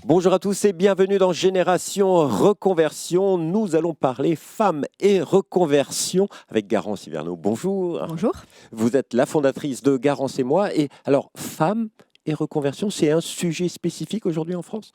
Bonjour à tous et bienvenue dans Génération Reconversion. Nous allons parler femmes et reconversion avec Garance Hiverneau. Bonjour. Bonjour. Vous êtes la fondatrice de Garance et moi. Et alors, femmes et reconversion, c'est un sujet spécifique aujourd'hui en France ?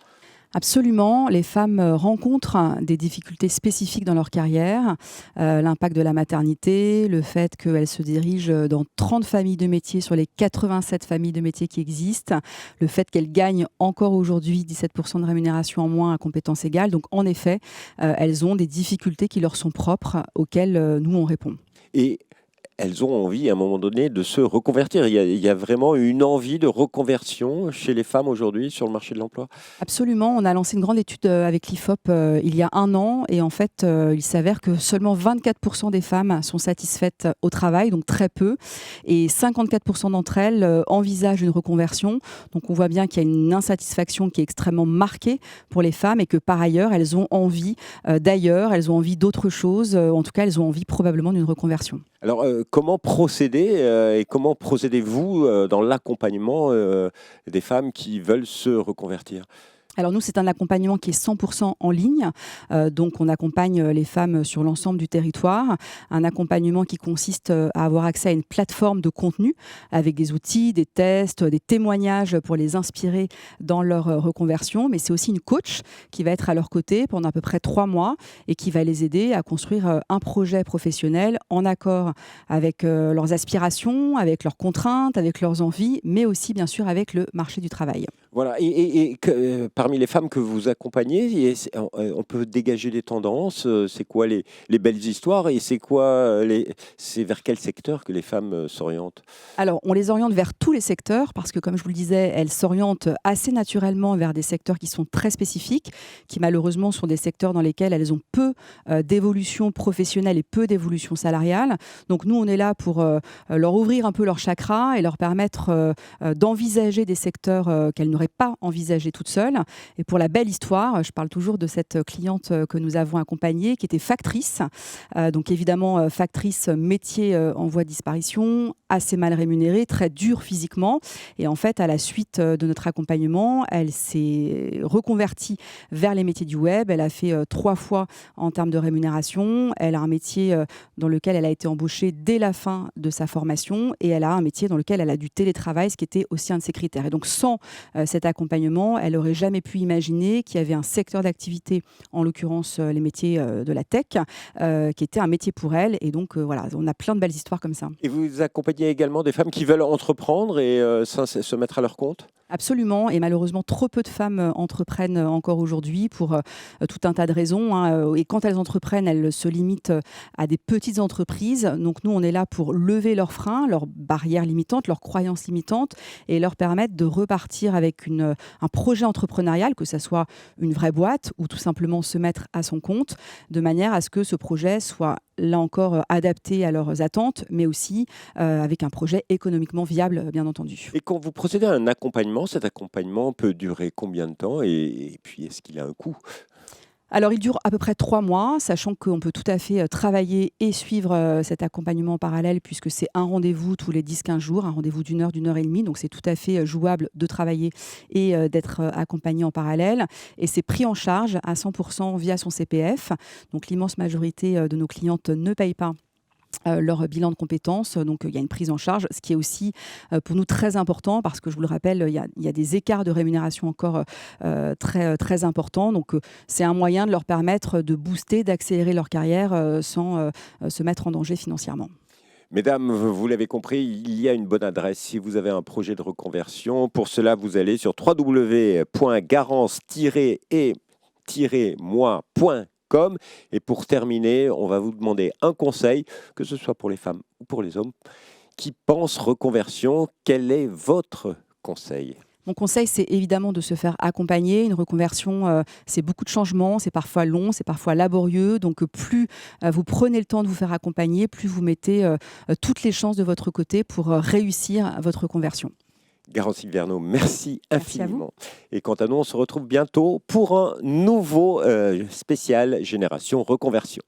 Absolument. Les femmes rencontrent des difficultés spécifiques dans leur carrière. L'impact de la maternité, le fait qu'elles se dirigent dans 30 familles de métiers sur les 87 familles de métiers qui existent, le fait qu'elles gagnent encore aujourd'hui 17% de rémunération en moins à compétences égales. Donc en effet, elles ont des difficultés qui leur sont propres, auxquelles nous on répond. Et elles ont envie, à un moment donné, de se reconvertir. Il y a vraiment une envie de reconversion chez les femmes aujourd'hui sur le marché de l'emploi ? Absolument. On a lancé une grande étude avec l'IFOP il y a 1 an et en fait, il s'avère que seulement 24% des femmes sont satisfaites au travail, donc très peu, et 54% d'entre elles envisagent une reconversion. Donc on voit bien qu'il y a une insatisfaction qui est extrêmement marquée pour les femmes et que par ailleurs, elles ont envie d'ailleurs, elles ont envie d'autre chose. En tout cas, elles ont envie probablement d'une reconversion. Alors, comment procéder et comment procédez-vous dans l'accompagnement des femmes qui veulent se reconvertir ? Alors nous, c'est un accompagnement qui est 100% en ligne. Donc on accompagne les femmes sur l'ensemble du territoire. Un accompagnement qui consiste à avoir accès à une plateforme de contenu avec des outils, des tests, des témoignages pour les inspirer dans leur reconversion. Mais c'est aussi une coach qui va être à leur côté pendant à peu près 3 mois et qui va les aider à construire un projet professionnel en accord avec leurs aspirations, avec leurs contraintes, avec leurs envies, mais aussi bien sûr avec le marché du travail. Voilà, parmi les femmes que vous accompagnez, on peut dégager des tendances. C'est quoi les belles histoires et c'est vers quel secteur que les femmes s'orientent ? Alors, on les oriente vers tous les secteurs parce que, comme je vous le disais, elles s'orientent assez naturellement vers des secteurs qui sont très spécifiques, qui malheureusement sont des secteurs dans lesquels elles ont peu d'évolution professionnelle et peu d'évolution salariale. Donc nous, on est là pour leur ouvrir un peu leur chakra et leur permettre d'envisager des secteurs qu'elles n'auraient pas envisagés toutes seules. Et pour la belle histoire, je parle toujours de cette cliente que nous avons accompagnée, qui était factrice. Donc évidemment, factrice, métier en voie de disparition, assez mal rémunérée, très dure physiquement. Et en fait, à la suite de notre accompagnement, elle s'est reconvertie vers les métiers du web. Elle a fait 3 fois en termes de rémunération. Elle a un métier dans lequel elle a été embauchée dès la fin de sa formation et elle a un métier dans lequel elle a du télétravail, ce qui était aussi un de ses critères. Et donc sans cet accompagnement, elle n'aurait jamais pu imaginer qu'il y avait un secteur d'activité, en l'occurrence les métiers de la tech, qui était un métier pour elle. Et donc voilà, on a plein de belles histoires comme ça. Et vous accompagnez également des femmes qui veulent entreprendre et se mettre à leur compte ? Absolument, et malheureusement trop peu de femmes entreprennent encore aujourd'hui pour tout un tas de raisons, hein. Et quand elles entreprennent, elles se limitent à des petites entreprises. Donc nous, on est là pour lever leurs freins, leurs barrières limitantes, leurs croyances limitantes et leur permettre de repartir avec un projet entrepreneurial, que ce soit une vraie boîte ou tout simplement se mettre à son compte, de manière à ce que ce projet soit là encore adapté à leurs attentes, mais aussi avec un projet économiquement viable, bien entendu. Et quand vous procédez à un accompagnement, cet accompagnement peut durer combien de temps et puis est-ce qu'il a un coût ? Alors, il dure à peu près 3 mois, sachant qu'on peut tout à fait travailler et suivre cet accompagnement en parallèle, puisque c'est un rendez-vous tous les 10-15 jours, un rendez-vous d'1 heure, d'1 heure et demie. Donc, c'est tout à fait jouable de travailler et d'être accompagné en parallèle. Et c'est pris en charge à 100% via son CPF. Donc, l'immense majorité de nos clientes ne payent pas leur bilan de compétences. Donc, il y a une prise en charge, ce qui est aussi pour nous très important parce que, je vous le rappelle, il y a des écarts de rémunération encore très, très importants. Donc, c'est un moyen de leur permettre de booster, d'accélérer leur carrière sans se mettre en danger financièrement. Mesdames, vous l'avez compris, il y a une bonne adresse si vous avez un projet de reconversion. Pour cela, vous allez sur www.garance-et-moi.com. Et pour terminer, on va vous demander un conseil, que ce soit pour les femmes ou pour les hommes, qui pensent reconversion. Quel est votre conseil ? Mon conseil, c'est évidemment de se faire accompagner. Une reconversion, c'est beaucoup de changements, c'est parfois long, c'est parfois laborieux. Donc, plus vous prenez le temps de vous faire accompagner, plus vous mettez toutes les chances de votre côté pour réussir votre reconversion. Garance Hiverneau, merci infiniment. Merci à vous. Et quant à nous, on se retrouve bientôt pour un nouveau spécial Génération Reconversion.